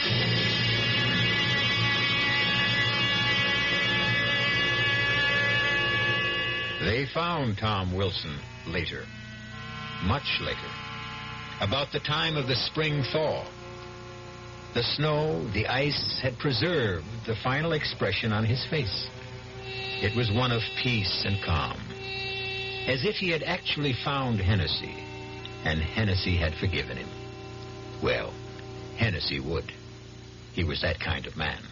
They found Tom Wilson later. Much later. About the time of the spring thaw. The snow, the ice had preserved the final expression on his face. It was one of peace and calm. As if he had actually found Hennessy, and Hennessy had forgiven him. Well, Hennessy would. He was that kind of man.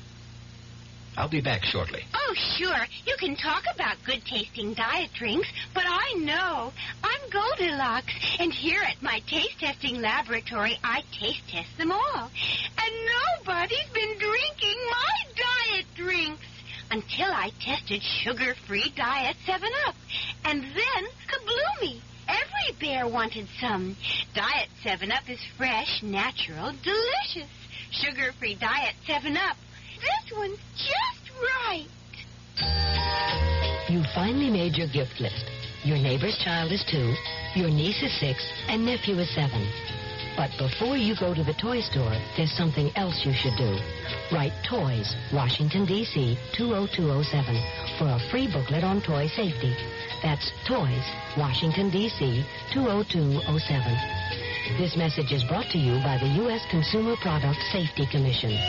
I'll be back shortly. Oh, sure. You can talk about good-tasting diet drinks, but I know. I'm Goldilocks, and here at my taste-testing laboratory, I taste-test them all. And nobody's been drinking my diet drinks until I tested sugar-free Diet 7-Up. And then, kabloomy! Every bear wanted some. Diet 7-Up is fresh, natural, delicious. Sugar-free Diet 7-Up. This one's just right. You finally made your gift list. Your neighbor's child is 2, your niece is 6, and nephew is 7. But before you go to the toy store, there's something else you should do. Write Toys, Washington, D.C., 20207 for a free booklet on toy safety. That's Toys, Washington, D.C., 20207. This message is brought to you by the U.S. Consumer Product Safety Commission.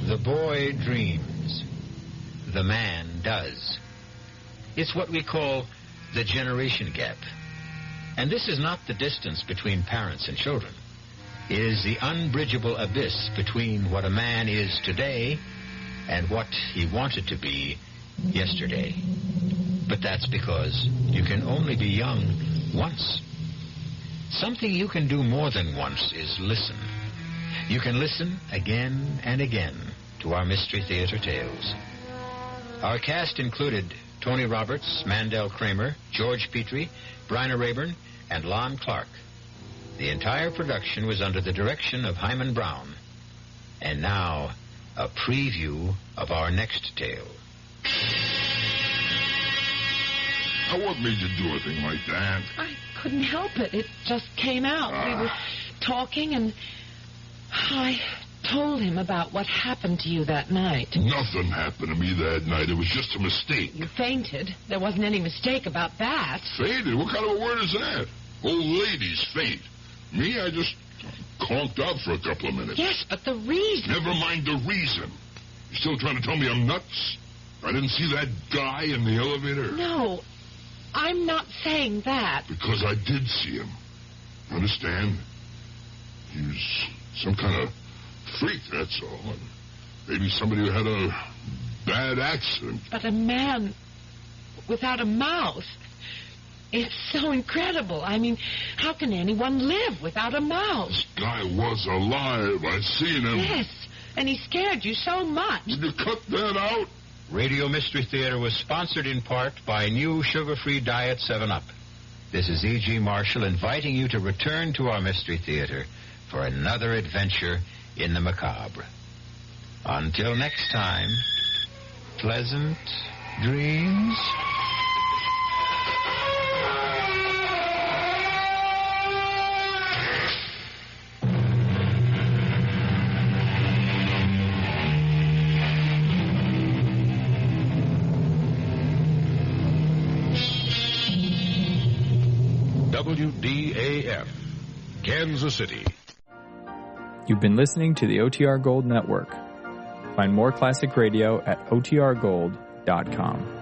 The boy dreams. The man does. It's what we call the generation gap. And this is not the distance between parents and children. It is the unbridgeable abyss between what a man is today and what he wanted to be yesterday. But that's because you can only be young once. Something you can do more than once is listen. You can listen again and again to our Mystery Theater tales. Our cast included Tony Roberts, Mandel Kramer, George Petrie, Bryna Rayburn, and Lon Clark. The entire production was under the direction of Hyman Brown. And now, a preview of our next tale. Now, what made you do a thing like that? I couldn't help it. It just came out. We were talking, and I told him about what happened to you that night. Nothing happened to me that night. It was just a mistake. You fainted. There wasn't any mistake about that. Fainted? What kind of a word is that? Old ladies faint. Me, I just conked out for a couple of minutes. Yes, but the reason... Never mind the reason. You still trying to tell me I'm nuts? I didn't see that guy in the elevator? No, I'm not saying that. Because I did see him. Understand? He was some kind of freak, that's all. And maybe somebody who had a bad accident. But a man without a mouth... It's so incredible. I mean, how can anyone live without a mouth? This guy was alive. I seen him. Yes, and he scared you so much. Did you cut that out? Radio Mystery Theater was sponsored in part by new sugar-free Diet 7-Up. This is E.G. Marshall inviting you to return to our Mystery Theater for another adventure in the macabre. Until next time, pleasant dreams. WDAF, Kansas City. You've been listening to the OTR Gold Network. Find more classic radio at otrgold.com.